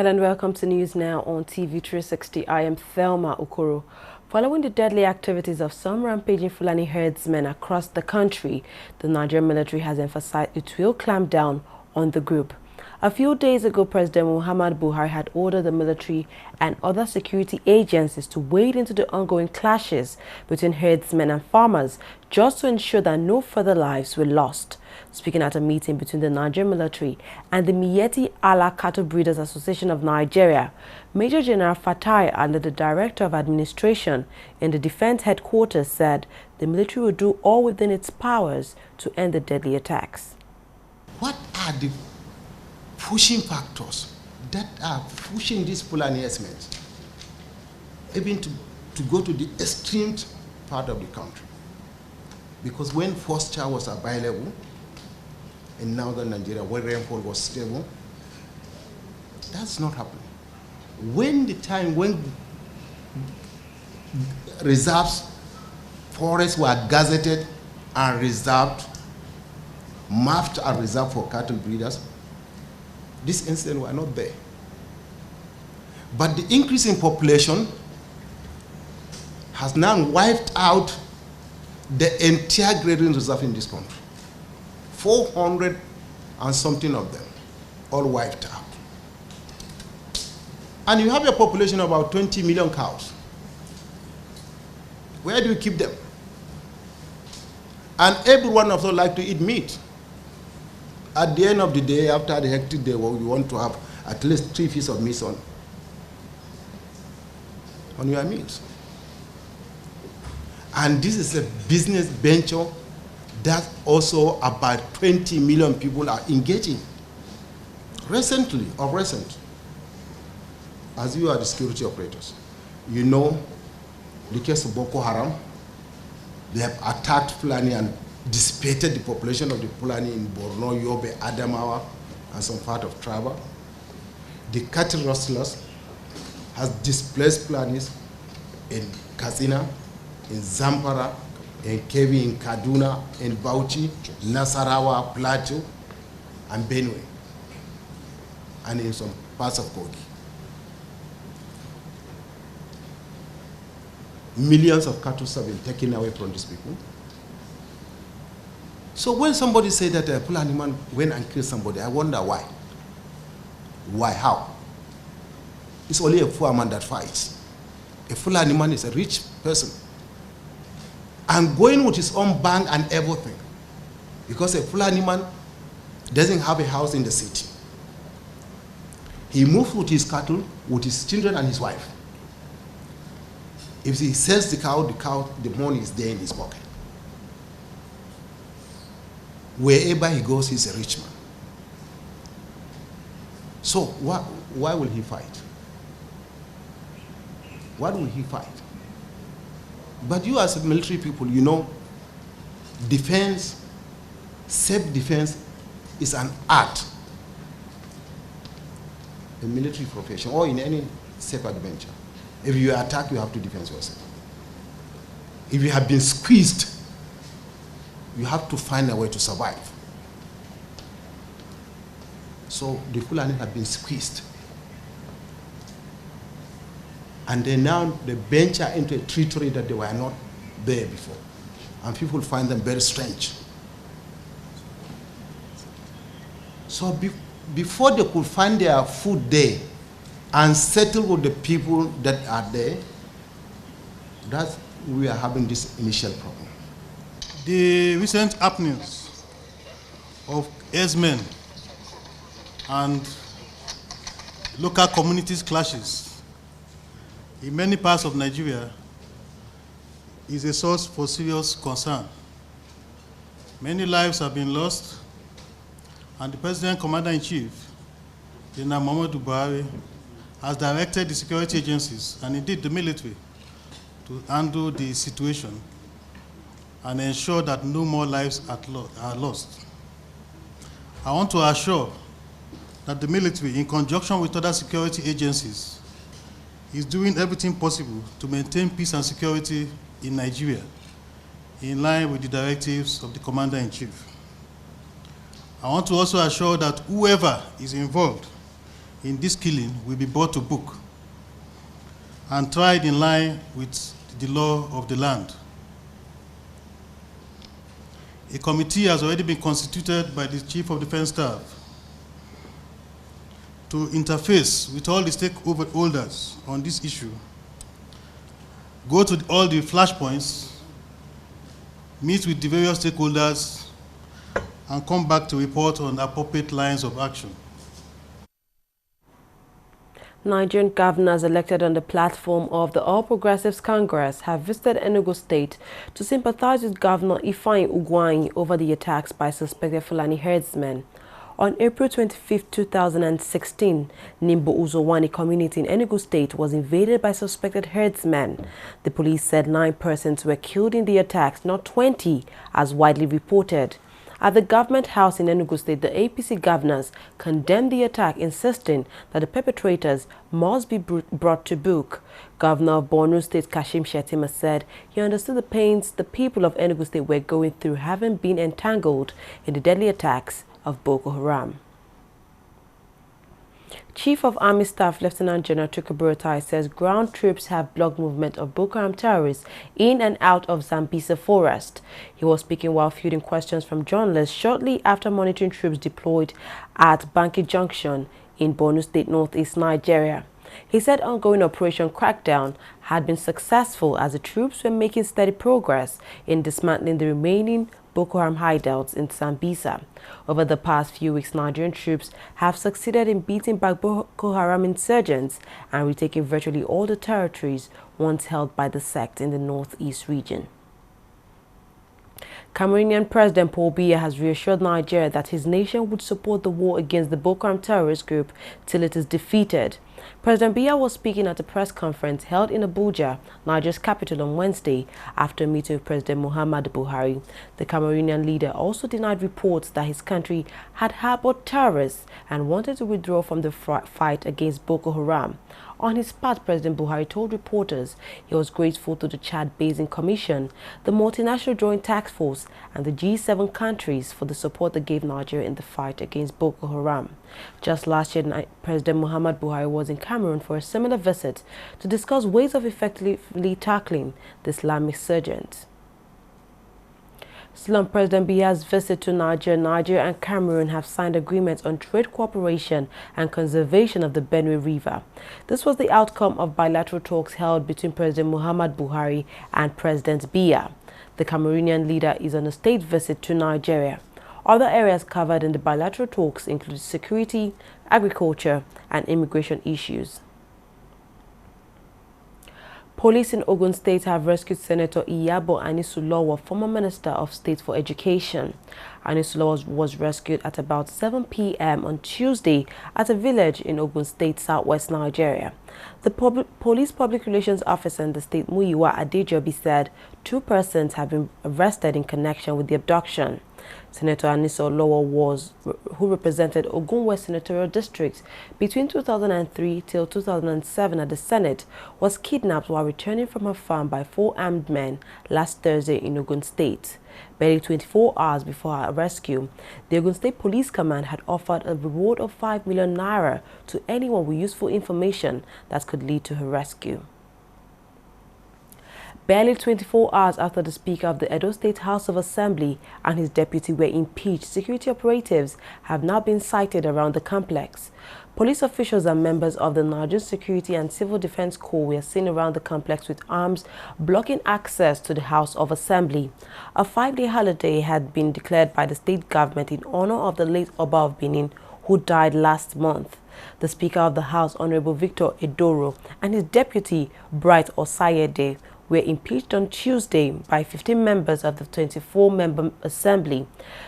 Hello and welcome to News Now on TV360. I am Thelma Okoro. Following the deadly activities of some rampaging Fulani herdsmen across the country, the Nigerian military has emphasized it will clamp down on the group. A few days ago, President Muhammad Buhari had ordered the military and other security agencies to wade into the ongoing clashes between herdsmen and farmers just to ensure that no further lives were lost. Speaking at a meeting between the Nigerian military and the Miyetti Allah Cattle Breeders Association of Nigeria, Major General Fatai Ali, the Director of Administration in the Defense Headquarters, said the military will do all within its powers to end the deadly attacks. What are the pushing factors that are pushing these Fulani herdsmen even to go to the extreme part of the country? Because when foster was available in northern Nigeria, where rainfall was stable, that's not happening. When reserves, forests were gazetted and reserved, mapped and reserved for cattle breeders, this incident were not there. But the increase in population has now wiped out the entire grazing reserve in this country. 400 and something of them, all wiped out. And you have a population of about 20 million cows. Where do you keep them? And every one of them like to eat meat. At the end of the day, after the hectic day, well, you want to have at least 3 pieces of meat on your meals. And this is a business venture that also about 20 million people are engaging. Recently, as you are the security operators, you know the case of Boko Haram. They have attacked Fulani and dissipated the population of the Fulani in Borno, Yobe, Adamawa, and some part of Traba. The cattle rustlers has displaced Fulanis in Katsina, in Zamfara, in Kebbi, in Kaduna, in Bauchi, Nasarawa, Plateau, and Benue, and in some parts of Kogi. Millions of cattle have been taken away from these people. So when somebody say that a Fulani man went and killed somebody, I wonder why. Why? How? It's only a poor man that fights. A Fulani man is a rich person, and going with his own bank and everything, because a Fulani man doesn't have a house in the city. He moves with his cattle, with his children and his wife. If he sells the cow, the money is there in his pocket. Wherever he goes, he's a rich man. So why will he fight? What will he fight? But you as military people, you know, defense, self-defense is an art. A military profession, or in any self-adventure. If you attack, you have to defend yourself. If you have been squeezed, you have to find a way to survive. So the Fulani have been squeezed. And then now they venture into a territory that they were not there before. And people find them very strange. So before they could find their food there and settle with the people that are there, that's we are having this initial problem. The recent happenings of herdsmen and local communities clashes in many parts of Nigeria is a source for serious concern. Many lives have been lost, and the President Commander-in-Chief, General Muhammadu Buhari, has directed the security agencies and indeed the military to handle the situation and ensure that no more lives are lost. I want to assure that the military, in conjunction with other security agencies, is doing everything possible to maintain peace and security in Nigeria, in line with the directives of the Commander-in-Chief. I want to also assure that whoever is involved in this killing will be brought to book and tried in line with the law of the land. A committee has already been constituted by the Chief of Defense Staff to interface with all the stakeholders on this issue, go to all the flashpoints, meet with the various stakeholders, and come back to report on appropriate lines of action. Nigerian governors elected on the platform of the All Progressives Congress have visited Enugu State to sympathize with Governor Ifeanyi Ugwuanyi over the attacks by suspected Fulani herdsmen. On April 25, 2016, Nimbo Uzowani community in Enugu State was invaded by suspected herdsmen. The police said 9 persons were killed in the attacks, not 20, as widely reported. At the government house in Enugu State, the APC governors condemned the attack, insisting that the perpetrators must be brought to book. Governor of Borno State Kashim Shettima said he understood the pains the people of Enugu State were going through, having been entangled in the deadly attacks of Boko Haram. Chief of Army Staff Lieutenant General Tukur Buratai says ground troops have blocked movement of Boko Haram terrorists in and out of Sambisa forest. He was speaking while fielding questions from journalists shortly after monitoring troops deployed at Banki Junction in Borno State, northeast Nigeria. He said ongoing Operation Crackdown had been successful as the troops were making steady progress in dismantling the remaining Boko Haram hideouts in Sambisa. Over the past few weeks, Nigerian troops have succeeded in beating back Boko Haram insurgents and retaking virtually all the territories once held by the sect in the northeast region. Cameroonian President Paul Biya has reassured Nigeria that his nation would support the war against the Boko Haram terrorist group till it is defeated. President Biya was speaking at a press conference held in Abuja, Nigeria's capital, on Wednesday after a meeting with President Muhammadu Buhari. The Cameroonian leader also denied reports that his country had harbored terrorists and wanted to withdraw from the fight against Boko Haram. On his part, President Buhari told reporters he was grateful to the Chad Basin Commission, the Multinational Joint Task Force, and the G7 countries for the support they gave Nigeria in the fight against Boko Haram. Just last year, President Muhammadu Buhari was in Cameroon for a similar visit to discuss ways of effectively tackling the Islamic insurgents. Still on President Biya's visit to Nigeria and Cameroon have signed agreements on trade cooperation and conservation of the Benue River. This was the outcome of bilateral talks held between President Muhammadu Buhari and President Biya. The Cameroonian leader is on a state visit to Nigeria. Other areas covered in the bilateral talks include security, agriculture, and immigration issues. Police in Ogun State have rescued Senator Iyabo Anisulawo, former Minister of State for Education. Anisulawo was rescued at about 7 p.m. on Tuesday at a village in Ogun State, southwest Nigeria. The police public relations officer in the state, Muyiwa Adejobi, said 2 persons have been arrested in connection with the abduction. Senator Anisulawo, who represented Ogun West Senatorial District between 2003 till 2007 at the Senate, was kidnapped while returning from her farm by 4 armed men last Thursday in Ogun State. Barely 24 hours before her rescue, the Ogun State Police Command had offered a reward of 5 million naira to anyone with useful information that could lead to her rescue. Barely 24 hours after the Speaker of the Edo State House of Assembly and his deputy were impeached, security operatives have now been sighted around the complex. Police officials and members of the Nigerian Security and Civil Defense Corps were seen around the complex with arms blocking access to the House of Assembly. A 5-day holiday had been declared by the state government in honor of the late Oba of Benin, who died last month. The Speaker of the House, Honorable Victor Edoro, and his deputy, Bright Osayede, were impeached on Tuesday by 15 members of the 24-member assembly.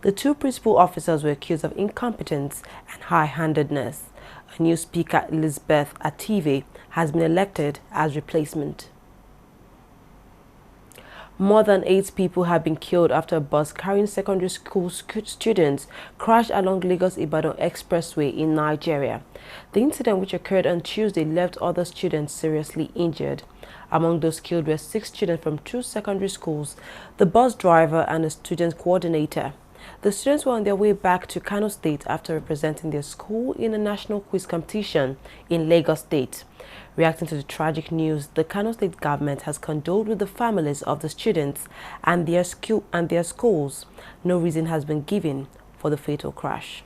The 2 principal officers were accused of incompetence and high-handedness. A new speaker, Elizabeth Ative, has been elected as replacement. More than 8 people have been killed after a bus carrying secondary school students crashed along Lagos-Ibadan Expressway in Nigeria. The incident, which occurred on Tuesday, left other students seriously injured. Among those killed were 6 children from 2 secondary schools, the bus driver and a student coordinator. The students were on their way back to Kano State after representing their school in a national quiz competition in Lagos State. Reacting to the tragic news, the Kano State government has condoled with the families of the students and their schools. No reason has been given for the fatal crash.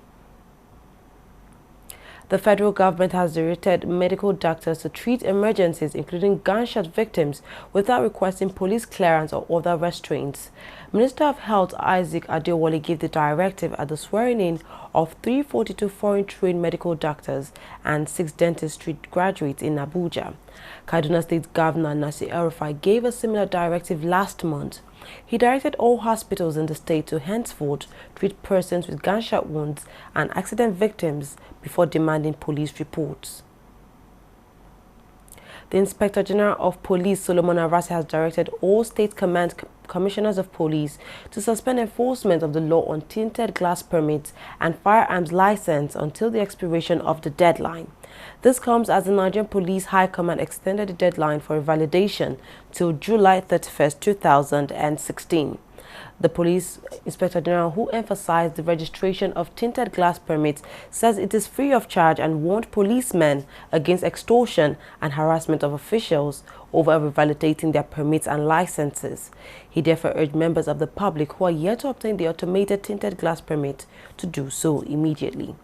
The federal government has directed medical doctors to treat emergencies, including gunshot victims, without requesting police clearance or other restraints. Minister of Health Isaac Adewale gave the directive at the swearing-in of 342 foreign-trained medical doctors and 6 dentistry graduates in Abuja. Kaduna State Governor Nasir El-Rufai gave a similar directive last month. He directed all hospitals in the state to henceforth treat persons with gunshot wounds and accident victims before demanding police reports. The Inspector General of Police, Solomon Arase, has directed all state command commissioners of police to suspend enforcement of the law on tinted glass permits and firearms license until the expiration of the deadline. This comes as the Nigerian Police High Command extended the deadline for validation till July 31st, 2016. The Police Inspector General, who emphasized the registration of tinted glass permits, says it is free of charge and warned policemen against extortion and harassment of officials over revalidating their permits and licenses. He therefore urged members of the public who are yet to obtain the automated tinted glass permit to do so immediately.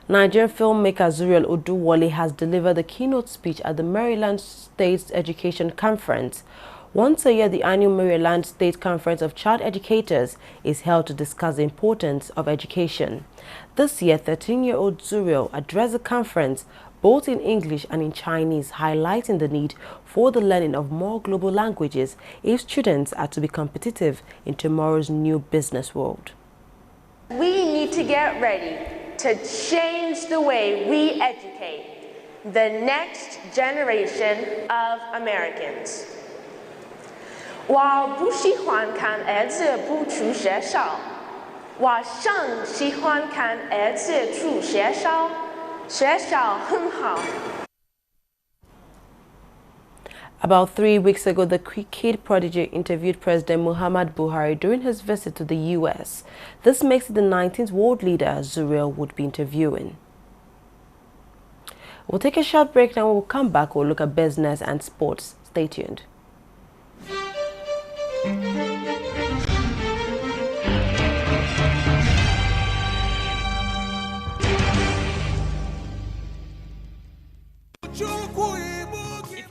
Nigerian filmmaker Zuriel Oduwole has delivered the keynote speech at the Maryland State Education Conference. Once a year, the annual Maryland State Conference of Child Educators is held to discuss the importance of education. This year, 13-year-old Zuriel addressed the conference both in English and in Chinese, highlighting the need for the learning of more global languages if students are to be competitive in tomorrow's new business world. We need to get ready to change the way we educate the next generation of Americans. 我不喜欢看儿子不去学校，我更喜欢看儿子去学校，学校很好。 About 3 weeks ago, the cricket prodigy interviewed President Muhammad Buhari during his visit to the U.S. This makes it the 19th world leader Zuriel would be interviewing. We'll take a short break now. When we'll come back, we'll look at business and sports. Stay tuned.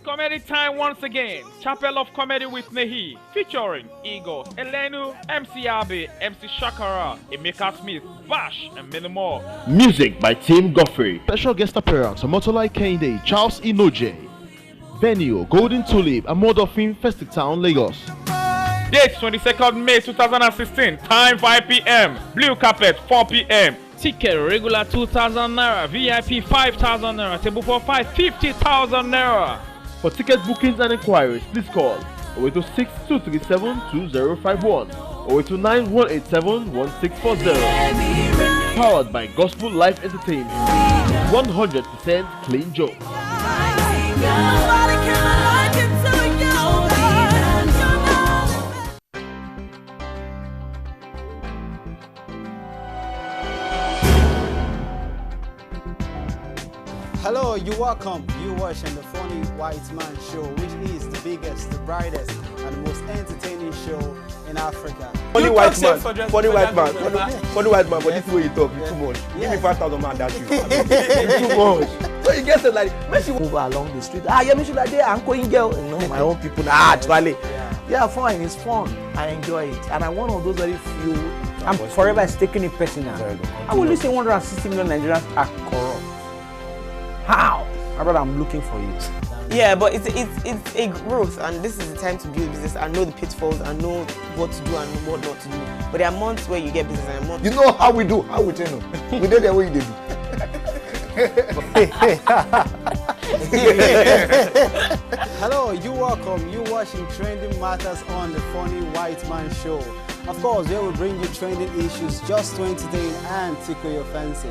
Comedy time once again. Chapel of Comedy with Nehi, featuring Igor, Elenu, MC Abe, MC Shakara, Emeka Smith, Bash, and many more. Music by Tim Godfrey. Special guest appearance from Motolai Kende, Charles Inoje. Venue, Golden Tulip, Amodofin Festive Town, Lagos. Date 22nd May 2016. Time 5 p.m. Blue carpet 4 p.m. Ticket regular 2,000 naira, VIP 5,000 naira, table for 5 50,000 naira. For ticket bookings and inquiries, please call 08262372051 or 089-187-1640. Powered by Gospel Life Entertainment. 100% clean joke. Hello, you're welcome. You're watching the Funny White Man Show, which is the biggest, the brightest, and the most entertaining show in Africa. Funny white man, funny white man, funny white man, but this way you talk, it's too much. Give me 5,000 man, that's you. It's too much. So you get it like, Messi move along the street. Ah, yeah, Messi like that, I'm going girl. You know, my own people, actually. Yeah, fine, it's fun. I enjoy it. And I'm one of those very few. I'm forever taking it personal. I will listen 160 million Nigerians are corrupt. How? Brother, I'm looking for you. Yeah, but it's a growth, and this is the time to build business. I know the pitfalls, I know what to do and what not to do. But there are months where you get business and months. You know how we do, how we tell you. We do the way you do. Hello, you're welcome. You're watching Trending Matters on the Funny White Man Show. Of course, they will bring you trending issues just to entertain and tickle your fancy.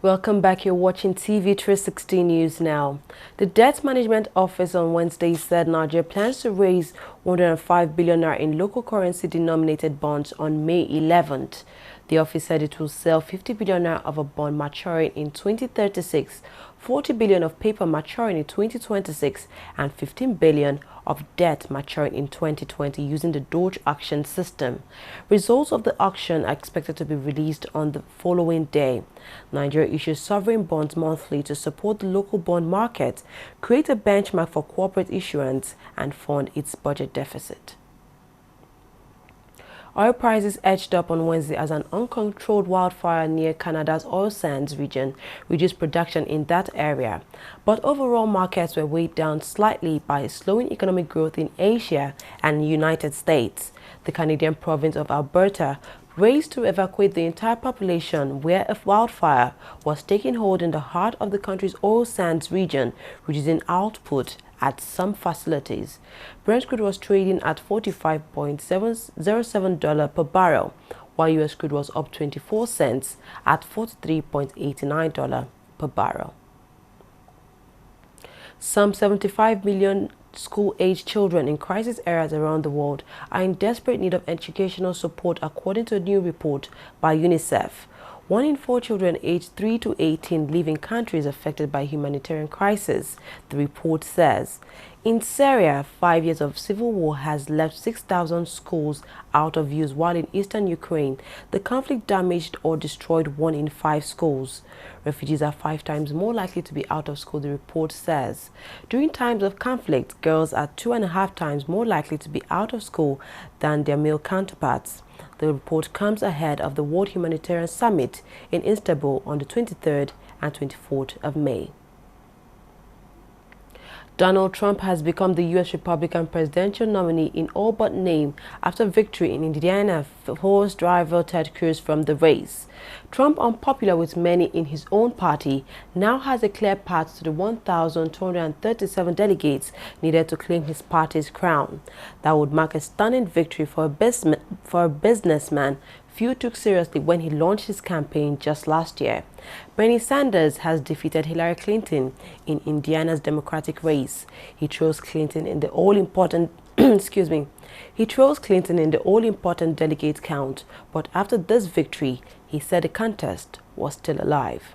Welcome back. You're watching TV360 News Now. The Debt Management Office on Wednesday said Nigeria plans to raise 105 billion naira in local currency denominated bonds on May 11th. The office said it will sell 50 billion naira of a bond maturing in 2036, 40 billion of paper maturing in 2026, and 15 billion of debt maturing in 2020 using the Doge auction system. Results of the auction are expected to be released on the following day. Nigeria issues sovereign bonds monthly to support the local bond market, create a benchmark for corporate issuance, and fund its budget deficit. Oil prices edged up on Wednesday as an uncontrolled wildfire near Canada's oil sands region reduced production in that area. But overall markets were weighed down slightly by slowing economic growth in Asia and the United States. The Canadian province of Alberta raced to evacuate the entire population where a wildfire was taking hold in the heart of the country's oil sands region, reducing output at some facilities. Brent crude was trading at $45.07 per barrel, while U.S. crude was up 24 cents at $43.89 per barrel. Some 75 million school-aged children in crisis areas around the world are in desperate need of educational support, according to a new report by UNICEF. 1 in 4 children aged 3 to 18 live in countries affected by humanitarian crisis, the report says. In Syria, 5 years of civil war has left 6,000 schools out of use, while in eastern Ukraine, the conflict damaged or destroyed 1 in 5 schools. Refugees are 5 times more likely to be out of school, the report says. During times of conflict, girls are 2.5 times more likely to be out of school than their male counterparts. The report comes ahead of the World Humanitarian Summit in Istanbul on the 23rd and 24th of May. Donald Trump has become the U.S. Republican presidential nominee in all but name after victory in Indiana for horse driver Ted Cruz from the race. Trump, unpopular with many in his own party, now has a clear path to the 1,237 delegates needed to claim his party's crown. That would mark a stunning victory for a businessman few took seriously when he launched his campaign just last year. Bernie Sanders has defeated Hillary Clinton in Indiana's Democratic race. He chose Clinton in the all-important He chose Clinton in the all-important delegate count, but after this victory, he said the contest was still alive.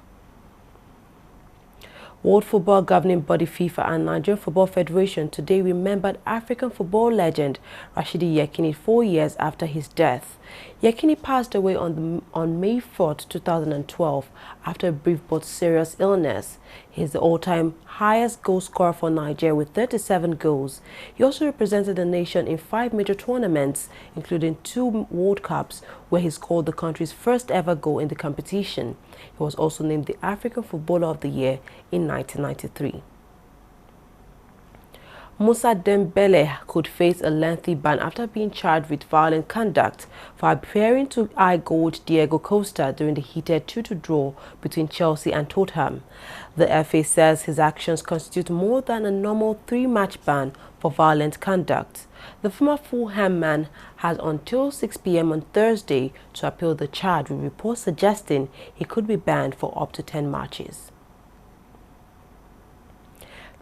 World Football Governing Body FIFA and Nigerian Football Federation today remembered African football legend Rashidi Yekini 4 years after his death. Yekini passed away on May 4, 2012 after a brief but serious illness. He is the all-time highest goal scorer for Nigeria with 37 goals. He also represented the nation in 5 major tournaments, including 2 World Cups, where he scored the country's first ever goal in the competition. He was also named the African Footballer of the Year in 1993. Musa Dembele could face a lengthy ban after being charged with violent conduct for appearing to eye-gold Diego Costa during the heated 2-2 draw between Chelsea and Tottenham. The FA says his actions constitute more than a normal 3-match ban for violent conduct. The former Fulham man has until 6 p.m. on Thursday to appeal the charge, with reports suggesting he could be banned for up to 10 matches.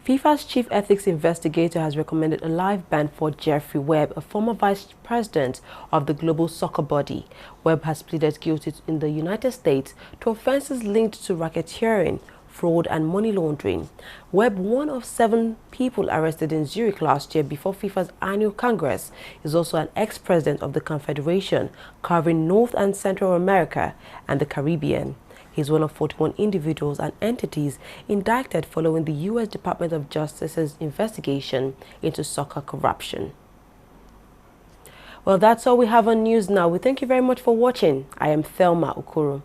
FIFA's chief ethics investigator has recommended a live ban for Jeffrey Webb, a former vice president of the global soccer body. Webb has pleaded guilty in the United States to offenses linked to racketeering, fraud and money laundering. Webb, one of 7 people arrested in Zurich last year before FIFA's annual Congress, is also an ex-president of the Confederation, covering North and Central America and the Caribbean. He is one of 41 individuals and entities indicted following the U.S. Department of Justice's investigation into soccer corruption. Well, that's all we have on News Now. We thank you very much for watching. I am Thelma Ukuru.